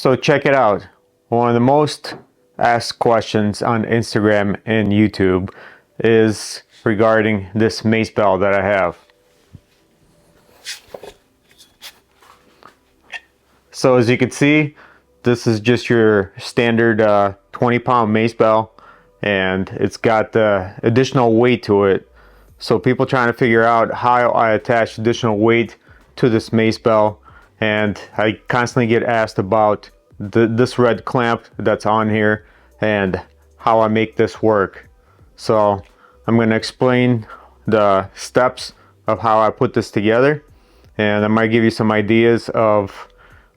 So check it out. One of the most asked questions on Instagram and YouTube is regarding this mace bell that I have. So as you can see, this is just your standard 20-pound mace bell, and it's got the additional weight to it. So people trying to figure out how I attach additional weight to this mace bell, and I constantly get asked about this red clamp that's on here and how I make this work. So I'm going to explain the steps of how I put this together, and I might give you some ideas of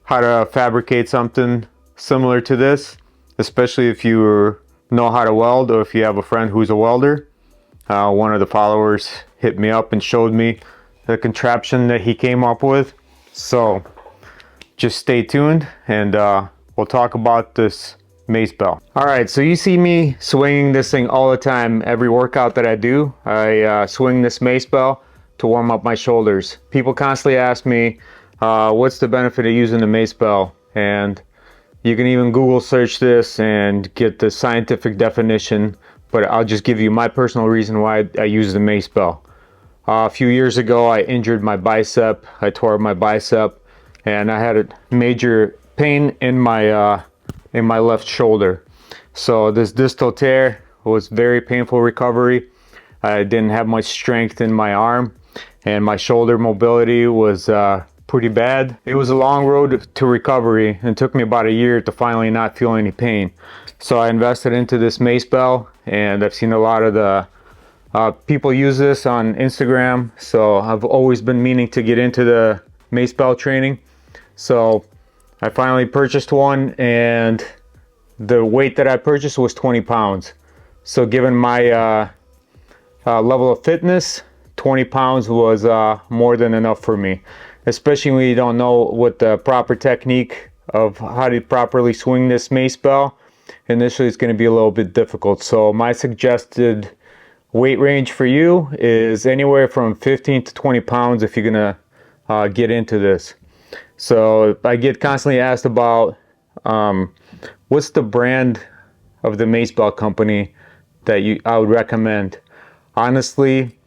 how to fabricate something similar to this, especially if you know how to weld or if you have a friend who's a welder. One of the followers hit me up and showed me the contraption that he came up with. So just stay tuned, and we'll talk about this mace bell. All right, so you see me swinging this thing all the time. Every workout that I do, I swing this mace bell to warm up my shoulders. People constantly ask me, what's the benefit of using the mace bell? And you can even Google search this and get the scientific definition, but I'll just give you my personal reason why I use the mace bell. A few years ago, I injured my bicep. I tore my bicep, and I had a major pain in my left shoulder. So this distal tear was very painful recovery. I didn't have much strength in my arm, and my shoulder mobility was pretty bad. It was a long road to recovery, and it took me about a year to finally not feel any pain. So I invested into this mace bell, and I've seen a lot of the people use this on Instagram. So I've always been meaning to get into the mace bell training. So I finally purchased one, and the weight that I purchased was 20 pounds. So given my level of fitness, 20 pounds was more than enough for me, especially when you don't know what the proper technique of how to properly swing this mace bell. Initially, it's going to be a little bit difficult. So my suggested weight range for you is anywhere from 15 to 20 pounds if you're going to get into this. So I get constantly asked about what's the brand of the mace bell company that I would recommend. Honestly,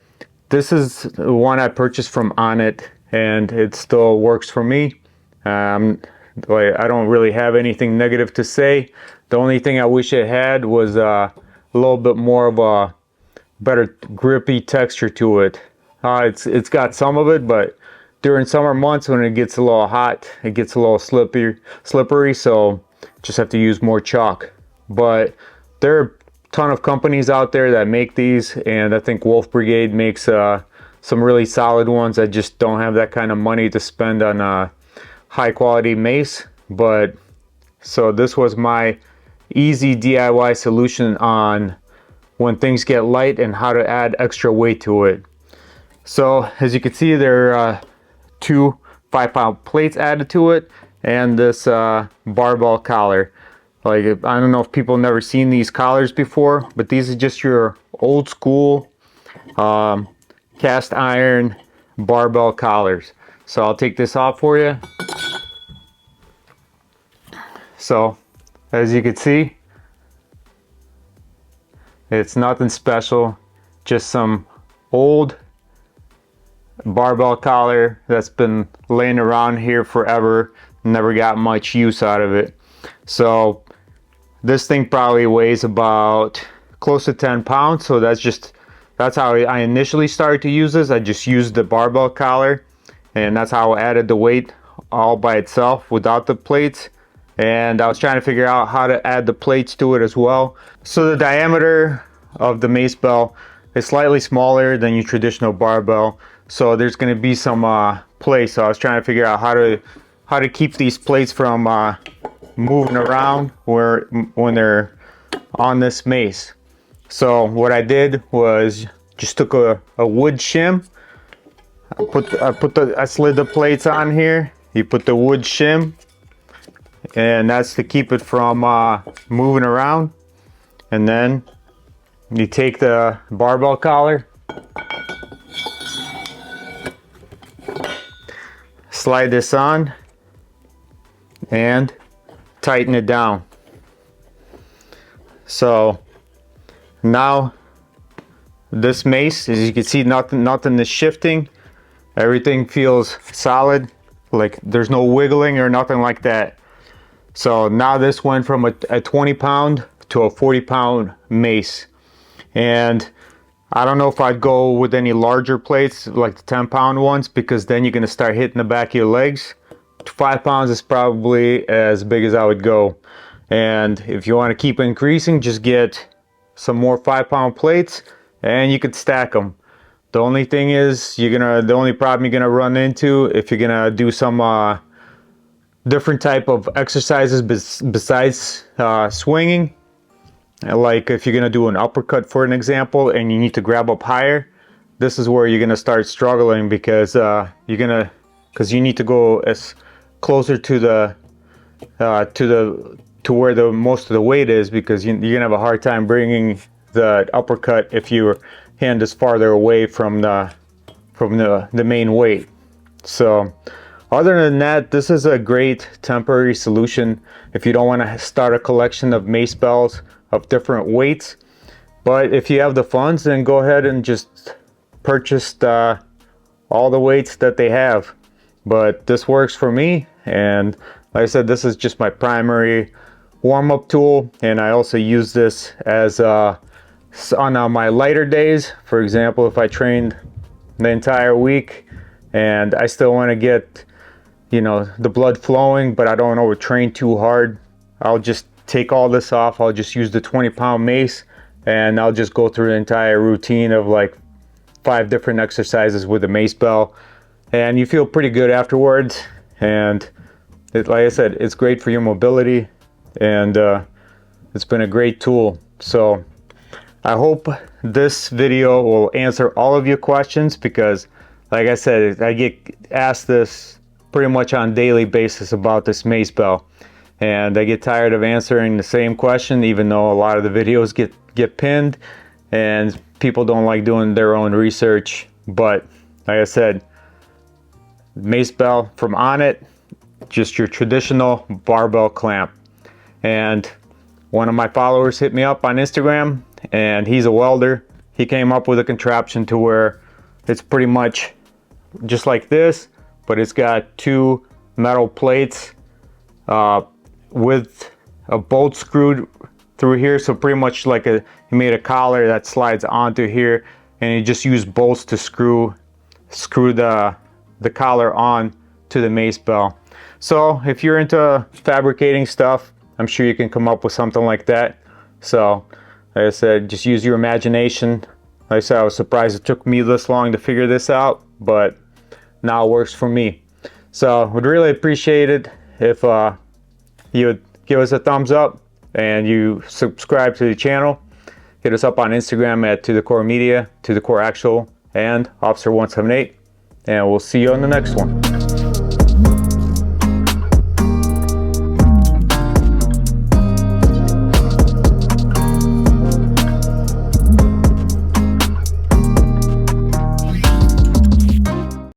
this is the one I purchased from Onnit, and it still works for me. I don't really have anything negative to say. The only thing I wish it had was a little bit more of a better grippy texture to it. It's got some of it, but during summer months when it gets a little hot, it gets a little slippery, so just have to use more chalk. But there are a ton of companies out there that make these, and I think Wolf Brigade makes some really solid ones. I just don't have that kind of money to spend on a high quality mace. But so this was my easy DIY solution on when things get light and how to add extra weight to it. So as you can see, there are two 5-pound plates added to it, and this barbell collar. Like, I don't know if people have never seen these collars before, but these are just your old school cast iron barbell collars. So I'll take this off for you. So as you can see, it's nothing special, just some old barbell collar that's been laying around here forever, never got much use out of it. So this thing probably weighs about close to 10 pounds. So that's how I initially started to use this. I just used the barbell collar, and that's how I added the weight all by itself without the plates. And I was trying to figure out how to add the plates to it as well. So the diameter of the mace bell is slightly smaller than your traditional barbell, so there's going to be some play. So I was trying to figure out how to keep these plates from moving around when they're on this mace. So what I did was just took a wood shim. I slid the plates on here. You put the wood shim, and that's to keep it from moving around. And then you take the barbell collar, slide this on, and tighten it down. So now this mace, as you can see, nothing is shifting. Everything feels solid, like there's no wiggling or nothing like that. So now this went from a 20 pound to a 40 pound mace. And I don't know if I'd go with any larger plates like the 10 pound ones, because then you're going to start hitting the back of your legs. 5 pounds is probably as big as I would go. And if you want to keep increasing, just get some more 5 pound plates and you could stack them. The only thing is, the only problem you're gonna run into if you're gonna do some different type of exercises besides swinging, like if you're gonna do an uppercut for an example and you need to grab up higher, this is where you're gonna start struggling, because you need to go as closer to where the most of the weight is, because you're gonna have a hard time bringing the uppercut if your hand is farther away from the main weight. So other than that, this is a great temporary solution if you don't want to start a collection of mace bells of different weights. But if you have the funds, then go ahead and just purchase all the weights that they have. But this works for me, and like I said, this is just my primary warm-up tool, and I also use this as on my lighter days. For example, if I trained the entire week and I still want to get, the blood flowing, but I don't overtrain too hard, I'll just take all this off. I'll just use the 20 pound mace and I'll just go through the entire routine of like 5 different exercises with a mace bell, and you feel pretty good afterwards. And like I said, it's great for your mobility, and it's been a great tool. So I hope this video will answer all of your questions, because like I said, I get asked this pretty much on a daily basis about this mace bell, and I get tired of answering the same question, even though a lot of the videos get pinned and people don't like doing their own research. But like I said, mace bell from Onnit, just your traditional barbell clamp. And one of my followers hit me up on Instagram, and he's a welder. He came up with a contraption to where it's pretty much just like this, but it's got 2 metal plates with a bolt screwed through here. So pretty much like he made a collar that slides onto here, and he just used bolts to screw the collar on to the mace bell. So if you're into fabricating stuff, I'm sure you can come up with something like that. So like I said, just use your imagination. Like I said, I was surprised it took me this long to figure this out, but now it works for me. So would really appreciate it if you would give us a thumbs up and you subscribe to the channel. Hit us up on Instagram at To The Core Media, To The Core Actual, and Officer178. And we'll see you on the next one.